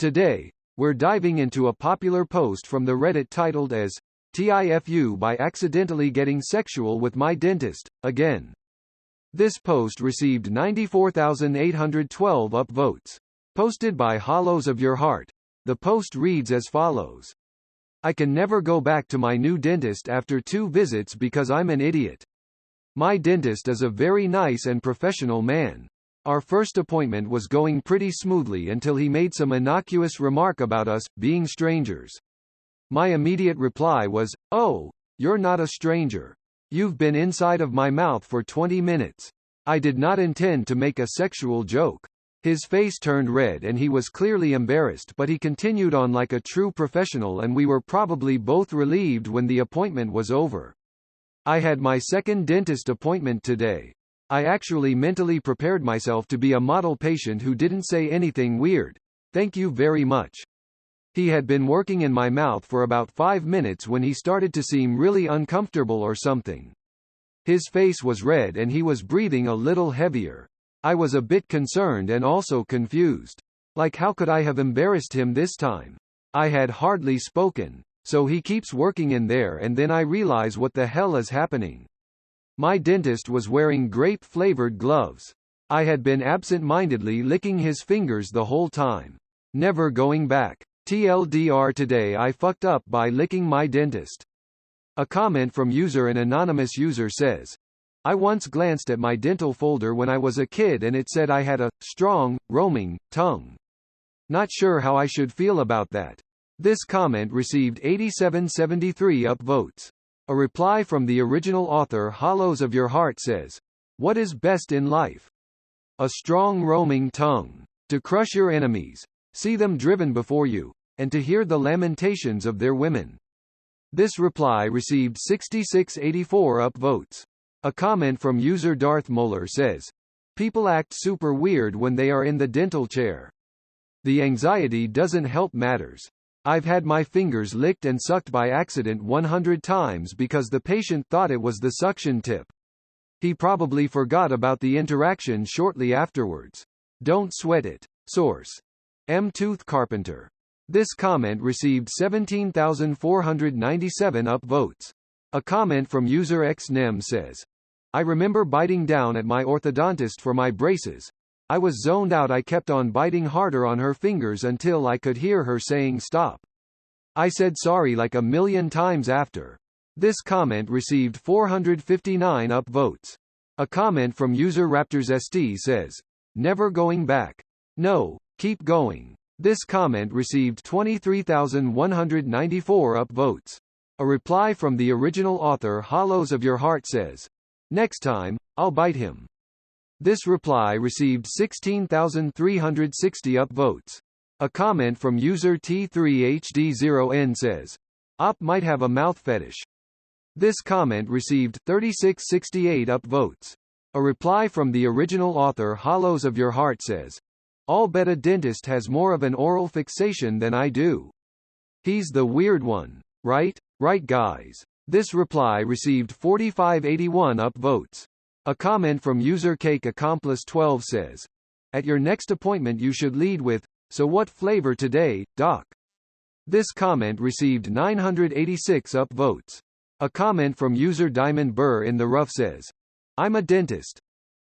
Today, we're diving into a popular post from the Reddit titled as "TIFU by accidentally getting sexual with my dentist, again." This post received 94,812 upvotes. Posted by Hollows of Your Heart. The post reads as follows. I can never go back to my new dentist after 2 visits because I'm an idiot. My dentist is a very nice and professional man. Our first appointment was going pretty smoothly until he made some innocuous remark about us being strangers. My immediate reply was, "Oh, you're not a stranger. You've been inside of my mouth for 20 minutes. I did not intend to make a sexual joke." His face turned red and he was clearly embarrassed, but he continued on like a true professional, and we were probably both relieved when the appointment was over. I had my second dentist appointment today. I actually mentally prepared myself to be a model patient who didn't say anything weird. Thank you very much. He had been working in my mouth for about 5 minutes when he started to seem really uncomfortable or something. His face was red and he was breathing a little heavier. I was a bit concerned and also confused. Like, how could I have embarrassed him this time? I had hardly spoken. So he keeps working in there and then I realize what the hell is happening. My dentist was wearing grape-flavored gloves. I had been absent-mindedly licking his fingers the whole time. Never going back. TLDR, today I fucked up by licking my dentist. A comment from an anonymous user says, I once glanced at my dental folder when I was a kid and it said I had a strong, roaming tongue. Not sure how I should feel about that. This comment received 8773 upvotes. A reply from the original author Hollows of Your Heart says, what is best in life? A strong roaming tongue. To crush your enemies, see them driven before you, and to hear the lamentations of their women. This reply received 6684 upvotes. A comment from user Darth Muller says, people act super weird when they are in the dental chair. The anxiety doesn't help matters. I've had my fingers licked and sucked by accident 100 times because the patient thought it was the suction tip. He probably forgot about the interaction shortly afterwards. Don't sweat it. Source. M. Tooth Carpenter. This comment received 17,497 upvotes. A comment from user XNEM says, I remember biting down at my orthodontist for my braces. I was zoned out. I kept on biting harder on her fingers until I could hear her saying stop. I said sorry like a million times after. This comment received 459 upvotes. A comment from user RaptorsST says, never going back. No, keep going. This comment received 23,194 upvotes. A reply from the original author Hollows of Your Heart says, next time, I'll bite him. This reply received 16,360 upvotes. A comment from user T3HD0N says, Op might have a mouth fetish. This comment received 3668 upvotes. A reply from the original author Hollows of Your Heart says, I'll bet a dentist has more of an oral fixation than I do. He's the weird one, right? Right, guys. This reply received 4581 upvotes. A comment from user Cake Accomplice 12 says, at your next appointment you should lead with, so what flavor today, doc? This comment received 986 upvotes. A comment from user Diamond Burr in the Rough says, I'm a dentist.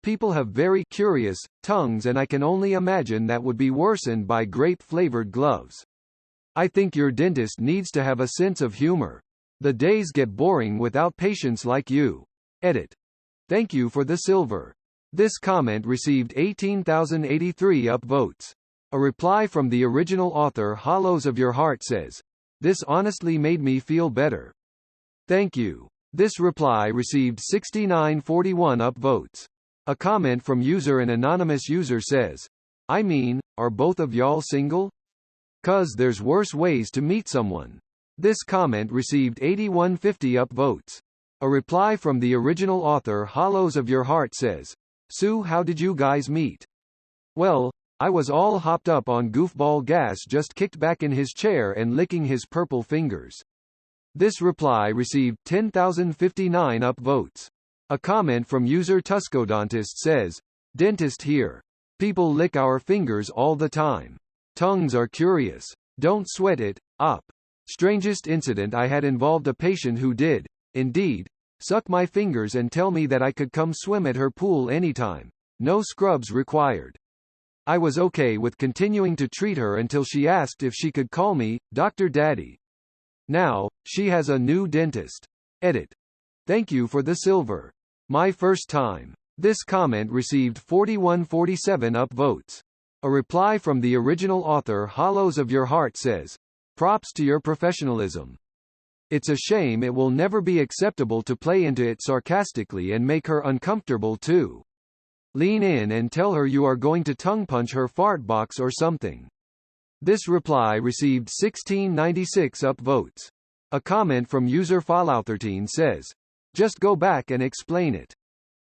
People have very curious tongues and I can only imagine that would be worsened by grape-flavored gloves. I think your dentist needs to have a sense of humor. The days get boring without patients like you. Edit. Thank you for the silver. This comment received 18,083 upvotes. A reply from the original author Hollows of Your Heart says, this honestly made me feel better. Thank you. This reply received 6941 upvotes. A comment from an anonymous user says, I mean, are both of y'all single? 'Cause there's worse ways to meet someone. This comment received 8150 upvotes. A reply from the original author Hollows of Your Heart says, Sue, how did you guys meet? Well, I was all hopped up on goofball gas, just kicked back in his chair and licking his purple fingers. This reply received 10,059 upvotes. A comment from user Tuscodontist says, dentist here. People lick our fingers all the time. Tongues are curious. Don't sweat it. Op. Strangest incident I had involved a patient who did, indeed, suck my fingers and tell me that I could come swim at her pool anytime. No scrubs required. I was okay with continuing to treat her until she asked if she could call me Dr. Daddy. Now, she has a new dentist. Edit. Thank you for the silver. My first time. This comment received 4147 upvotes. A reply from the original author Hollows of Your Heart says, props to your professionalism. It's a shame it will never be acceptable to play into it sarcastically and make her uncomfortable too. Lean in and tell her you are going to tongue punch her fart box or something. This reply received 1696 upvotes. A comment from user Fallout13 says, just go back and explain it.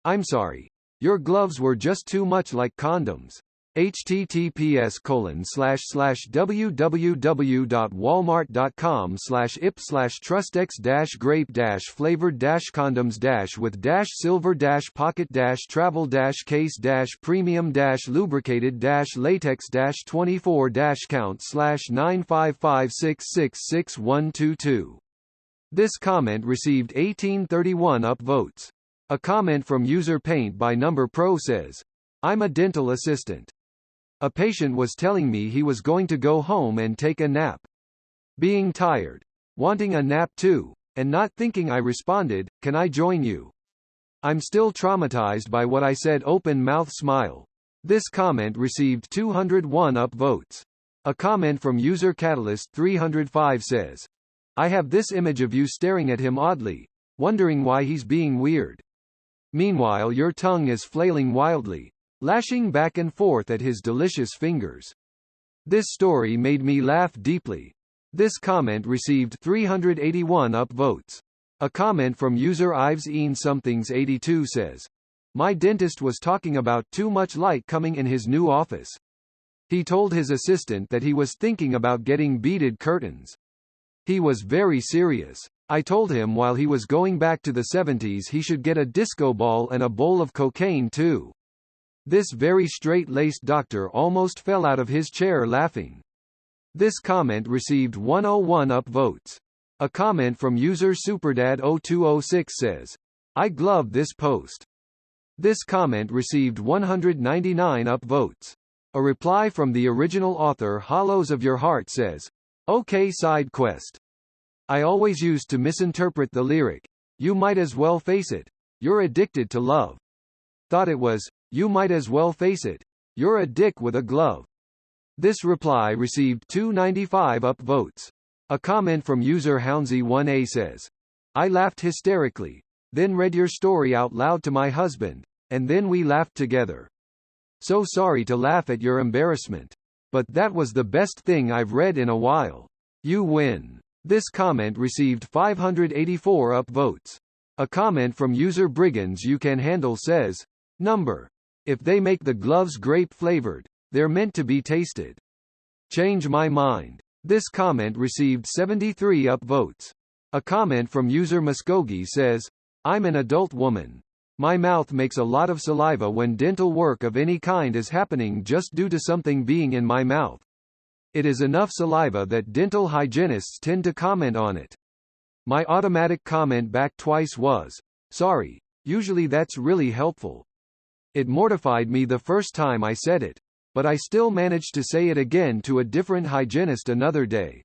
I'm sorry. Your gloves were just too much like condoms. https://www.walmart.com/ip/trust-grape-flavored-condoms-with-silver-packet-travel-case-premium-lubricated-latex-24-count/955666122. This comment received 1831 upvotes. A comment from user Paint by Number Pro says, I'm a dental assistant. A patient was telling me he was going to go home and take a nap. Being tired. Wanting a nap too, and not thinking I responded, can I join you? I'm still traumatized by what I said. Open mouth smile. This comment received 201 upvotes. A comment from user Catalyst 305 says, I have this image of you staring at him oddly, wondering why he's being weird. Meanwhile your tongue is flailing wildly, lashing back and forth at his delicious fingers. This story made me laugh deeply. This comment received 381 upvotes. A comment from user Ives-Somethings82 says, my dentist was talking about too much light coming in his new office. He told his assistant that he was thinking about getting beaded curtains. He was very serious. I told him while he was going back to the 70s he should get a disco ball and a bowl of cocaine too. This very straight-laced doctor almost fell out of his chair laughing. This comment received 101 upvotes. A comment from user Superdad0206 says, I glove this post. This comment received 199 upvotes. A reply from the original author Hollows of Your Heart says, okay side quest. I always used to misinterpret the lyric, you might as well face it, you're addicted to love. Thought it was, you might as well face it, you're a dick with a glove. This reply received 295 upvotes. A comment from user Houndsy1A says, I laughed hysterically, then read your story out loud to my husband, and then we laughed together. So sorry to laugh at your embarrassment. But that was the best thing I've read in a while. You win. This comment received 584 upvotes. A comment from user Brigands You Can Handle says, number. If they make the gloves grape-flavored, they're meant to be tasted. Change my mind. This comment received 73 upvotes. A comment from user Muskogee says, I'm an adult woman. My mouth makes a lot of saliva when dental work of any kind is happening just due to something being in my mouth. It is enough saliva that dental hygienists tend to comment on it. My automatic comment back twice was, sorry, usually that's really helpful. It mortified me the first time I said it, but I still managed to say it again to a different hygienist another day.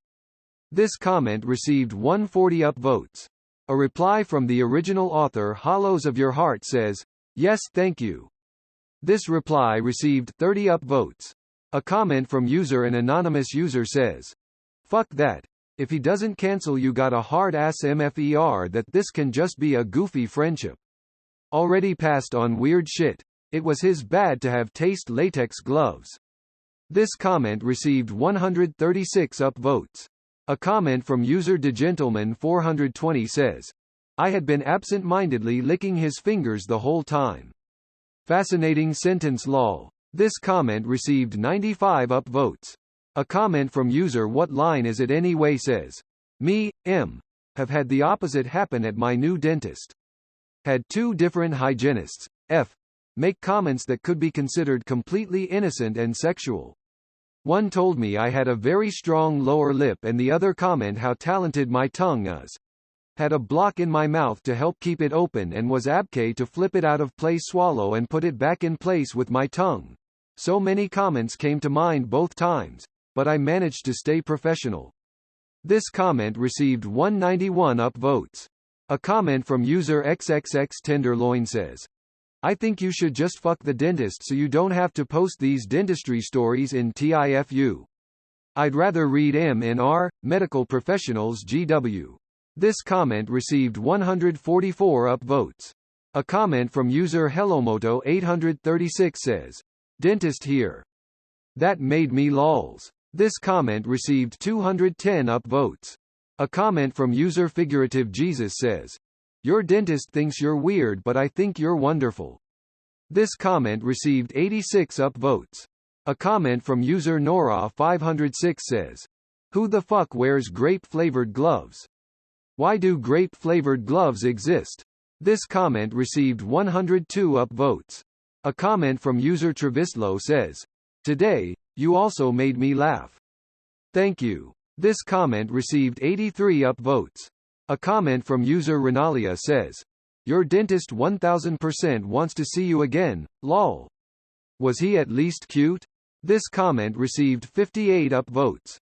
This comment received 140 upvotes. A reply from the original author Hollows of Your Heart says, yes thank you. This reply received 30 upvotes. A comment from user An anonymous user says, fuck that. If he doesn't cancel you got a hard-ass MFER that this can just be a goofy friendship. Already passed on weird shit. It was his bad to have taste latex gloves. This comment received 136 upvotes. A comment from user DeGentleman420 says, I had been absent-mindedly licking his fingers the whole time. Fascinating sentence lol. This comment received 95 upvotes. A comment from user What Line Is It Anyway says, me, have had the opposite happen at my new dentist. Had two different hygienists, make comments that could be considered completely innocent and sexual. One told me I had a very strong lower lip and the other comment how talented my tongue is. Had a block in my mouth to help keep it open and was abkay to flip it out of place, swallow and put it back in place with my tongue. So many comments came to mind both times, but I managed to stay professional. This comment received 191 upvotes. A comment from user XXX Tenderloin says, I think you should just fuck the dentist so you don't have to post these dentistry stories in TIFU. I'd rather read MNR, medical professionals GW. This comment received 144 upvotes. A comment from user Hellomoto 836 says, dentist here. That made me lols. This comment received 210 upvotes. A comment from user Figurative Jesus says, your dentist thinks you're weird but I think you're wonderful. This comment received 86 upvotes. A comment from user Nora 506 says, who the fuck wears grape-flavored gloves? Why do grape-flavored gloves exist? This comment received 102 upvotes. A comment from user Travislo says, today, you also made me laugh. Thank you. This comment received 83 upvotes. A comment from user Renalia says, your dentist 1000% wants to see you again, lol. Was he at least cute? This comment received 58 upvotes.